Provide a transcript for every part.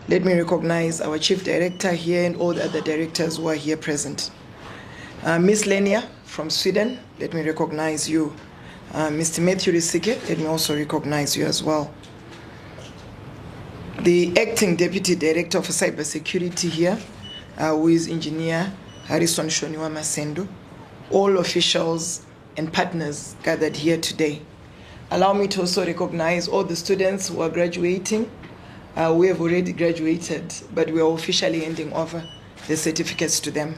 Let me recognize our Chief Director here and all the other directors who are here present. Ms. Lenia from Sweden, let me recognize you. Mr. Mavetere, let me also recognize you as well. The Acting Deputy Director for Cybersecurity here, who is Engineer Harrison Shoniwa Masendo, all officials and partners gathered here today. Allow me to also recognize all the students who are graduating. We have already graduated, but we are officially handing over the certificates to them.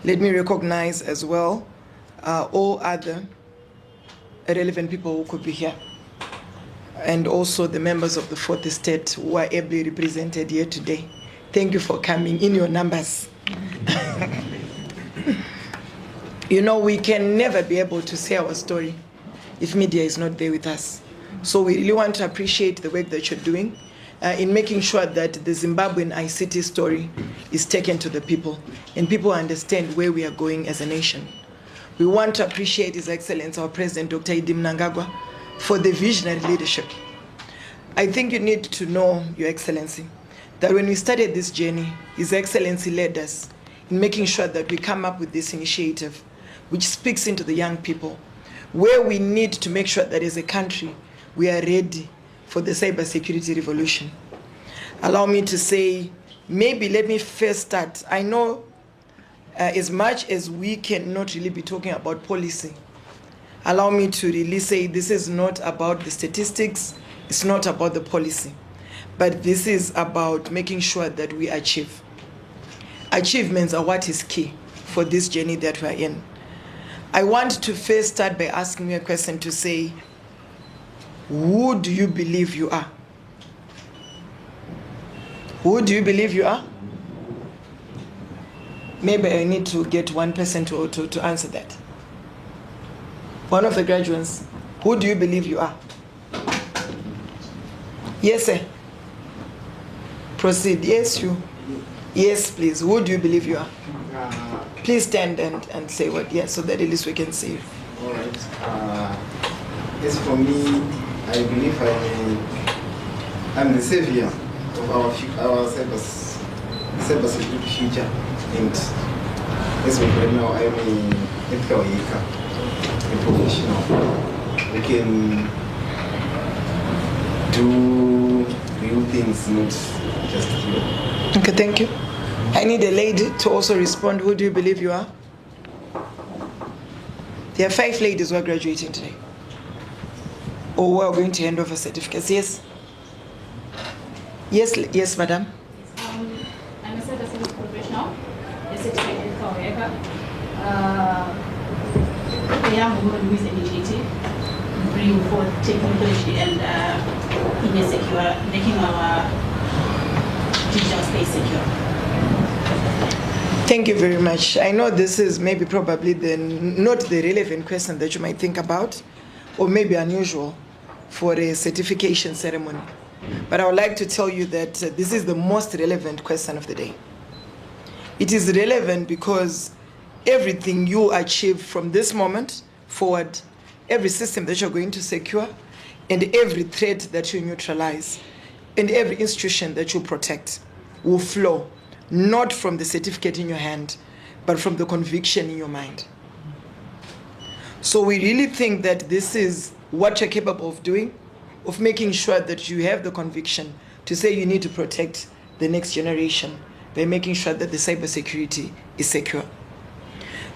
Let me recognize as well all other relevant people who could be here, and also the members of the Fourth Estate who are ably represented here today. Thank you for coming in your numbers. You know, we can never be able to say our story if media is not there with us. So we really want to appreciate the work that you're doing in making sure that the Zimbabwean ICT story is taken to the people and people understand where we are going as a nation. We want to appreciate His Excellency, our President, Dr. Idi Mnangagwa, for the visionary leadership. I think you need to know, Your Excellency, that when we started this journey, His Excellency led us in making sure that we come up with this initiative, which speaks into the young people, where we need to make sure that as a country, we are ready for the cybersecurity revolution. Allow me to say, maybe let me first start. I know as much as we cannot really be talking about policy, allow me to really say this is not about the statistics, it's not about the policy, but this is about making sure that we achieve. Achievements are what is key for this journey that we're in. I want to first start by asking you a question to say, who do you believe you are? Who do you believe you are? Maybe I need to get one person to answer that. One of the graduates, who do you believe you are? Yes, sir. Proceed. Yes, you. Yes, please. Who do you believe you are? Please stand and say what, yes, so that at least we can see you. All right. As for me, I believe I'm the savior of our cybersecurity future. And as of right now, I'm a professional. We can do real things, not just real. Okay, thank you. I need a lady to also respond. Who do you believe you are? There are 5 ladies who are graduating today, or who are going to hand over certificates. Yes? Yes, madam. I'm a cybersecurity professional, a certified however. A young woman who is energetic, bring forth technology and making our digital space secure. Thank you very much. I know this is maybe probably not the relevant question that you might think about, or maybe unusual for a certification ceremony. But I would like to tell you that this is the most relevant question of the day. It is relevant because everything you achieve from this moment forward, every system that you're going to secure, and every threat that you neutralize, and every institution that you protect will flow not from the certificate in your hand, but from the conviction in your mind. So we really think that this is what you're capable of doing, of making sure that you have the conviction to say you need to protect the next generation by making sure that the cybersecurity is secure.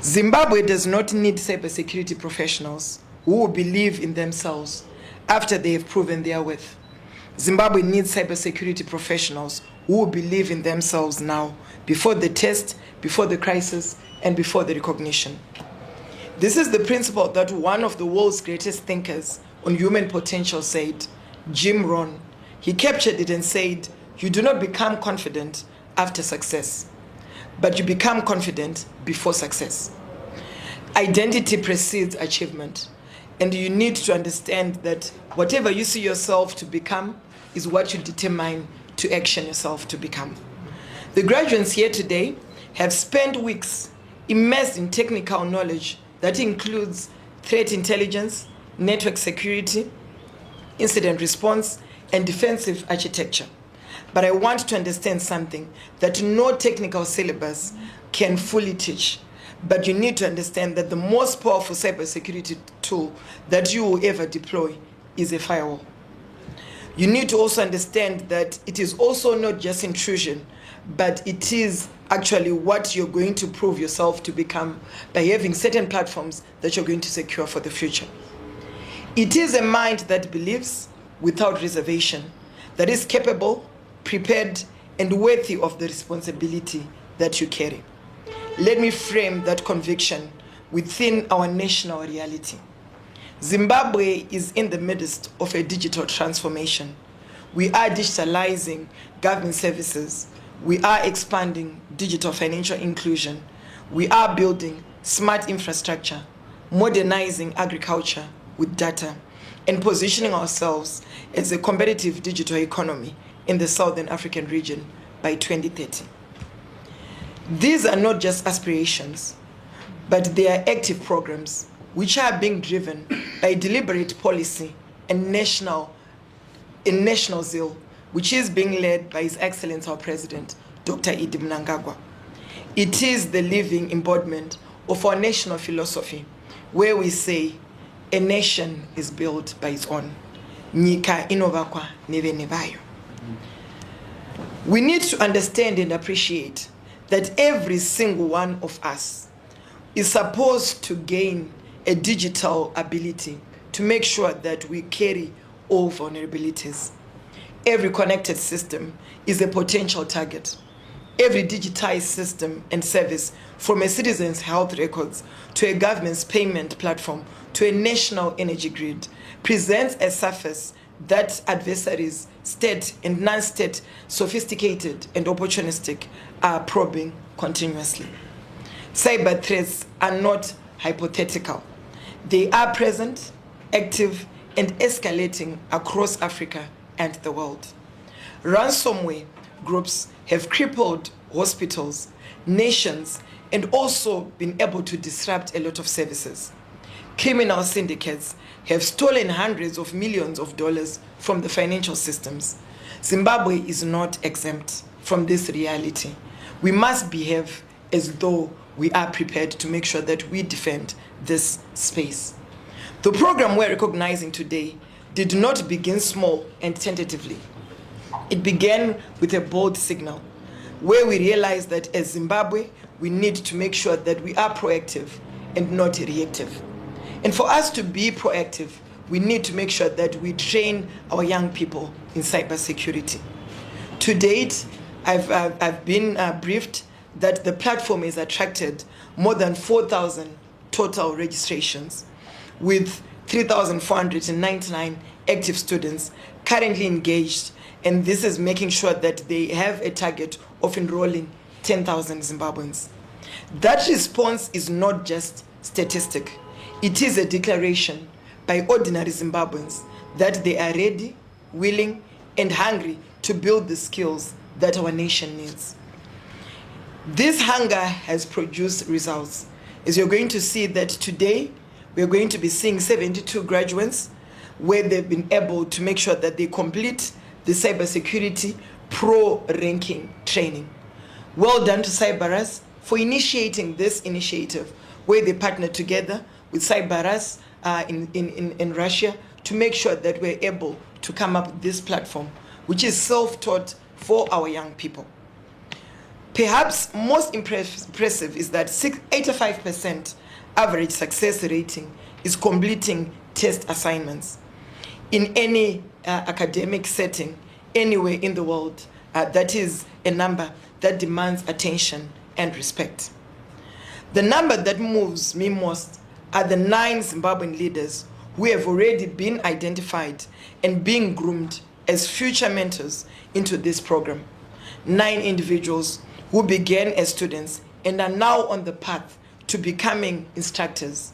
Zimbabwe does not need cybersecurity professionals who will believe in themselves after they have proven their worth. Zimbabwe needs cybersecurity professionals who will believe in themselves now, before the test, before the crisis, and before the recognition. This is the principle that one of the world's greatest thinkers on human potential said, Jim Rohn. He captured it and said, you do not become confident after success, but you become confident before success. Identity precedes achievement, and you need to understand that whatever you see yourself to become is what you determine to action yourself to become. The graduates here today have spent weeks immersed in technical knowledge that includes threat intelligence, network security, incident response, and defensive architecture. But I want to understand something that no technical syllabus can fully teach. But you need to understand that the most powerful cybersecurity tool that you will ever deploy is a firewall. You need to also understand that it is also not just intrusion, but it is actually what you're going to prove yourself to become by having certain platforms that you're going to secure for the future. It is a mind that believes without reservation, that is capable, prepared, and worthy of the responsibility that you carry. Let me frame that conviction within our national reality. Zimbabwe is in the midst of a digital transformation. We are digitalizing government services. We are expanding digital financial inclusion. We are building smart infrastructure, modernizing agriculture with data, and positioning ourselves as a competitive digital economy in the Southern African region by 2030. These are not just aspirations, but they are active programs which are being driven by deliberate policy and national zeal, which is being led by His Excellency our President, Dr. Idi Mnangagwa. It is the living embodiment of our national philosophy, where we say, a nation is built by its own. Nyika inovakwa neve nevayo. We need to understand and appreciate that every single one of us is supposed to gain a digital ability to make sure that we carry all vulnerabilities. Every connected system is a potential target. Every digitized system and service, from a citizen's health records to a government's payment platform to a national energy grid, presents a surface that adversaries, state and non-state, sophisticated and opportunistic, are probing continuously. Cyber threats are not hypothetical. They are present, active, and escalating across Africa and the world. Ransomware groups have crippled hospitals, nations, and also been able to disrupt a lot of services. Criminal syndicates have stolen hundreds of millions of dollars from the financial systems. Zimbabwe is not exempt from this reality. We must behave as though we are prepared to make sure that we defend this space. The program we're recognizing today did not begin small and tentatively. It began with a bold signal, where we realized that as Zimbabwe, we need to make sure that we are proactive and not reactive. And for us to be proactive, we need to make sure that we train our young people in cybersecurity. To date, I've been briefed that the platform has attracted more than 4,000 total registrations, with 3,499 active students currently engaged, and this is making sure that they have a target of enrolling 10,000 Zimbabweans. That response is not just statistic. It is a declaration by ordinary Zimbabweans that they are ready, willing, and hungry to build the skills that our nation needs. This hunger has produced results. As you're going to see that today, we're going to be seeing 72 graduates where they've been able to make sure that they complete the cybersecurity pro ranking training. Well done to Cyberus for initiating this initiative, where they partnered together with Cyberus in Russia to make sure that we're able to come up with this platform, which is self-taught for our young people. Perhaps most impressive is that 85% average success rating is completing test assignments. In any academic setting, anywhere in the world, that is a number that demands attention and respect. The number that moves me most are the 9 Zimbabwean leaders who have already been identified and being groomed as future mentors into this program. 9 individuals who began as students and are now on the path to becoming instructors.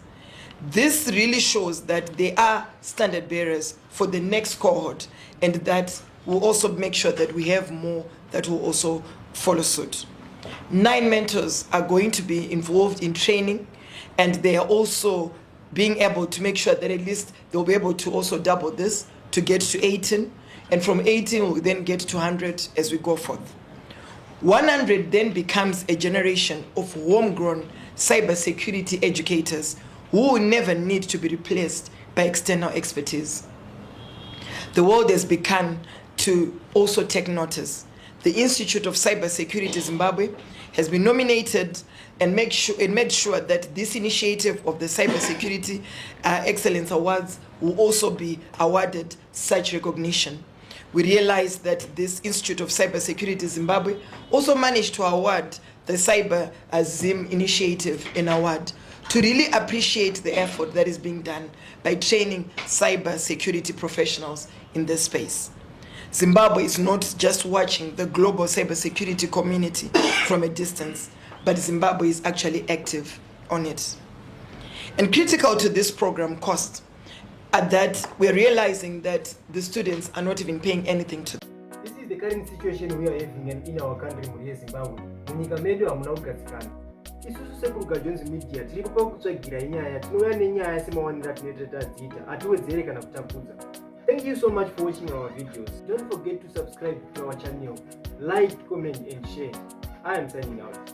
This really shows that they are standard bearers for the next cohort, and that will also make sure that we have more that will also follow suit. 9 mentors are going to be involved in training, and they are also being able to make sure that at least they'll be able to also double this to get to 18, And from 80, we then get to 100 as we go forth. 100 then becomes a generation of homegrown cybersecurity educators who will never need to be replaced by external expertise. The world has begun to also take notice. The Institute of Cybersecurity Zimbabwe has been nominated and made sure that this initiative of the Cybersecurity Excellence Awards will also be awarded such recognition. We realized that this Institute of Cybersecurity Zimbabwe also managed to award the Cyber Zim Initiative an award to really appreciate the effort that is being done by training cyber security professionals in this space. Zimbabwe is not just watching the global cybersecurity community from a distance, but Zimbabwe is actually active on it. And critical to this program cost are that we're realizing that the students are not even paying anything to them. This is the current situation we are having in our country, mhuri yeZimbabwe. Munyika medu hamuna kugadzikana. Isusu sekuruka Jones Media tiri kupa kutsvagira inyaya, tinouya nenyaya semawanira tinenge tadziita, hatiwedzere kana kutapudza. Thank you so much for watching our videos. Don't forget to subscribe to our channel, like, comment and share. I am signing out.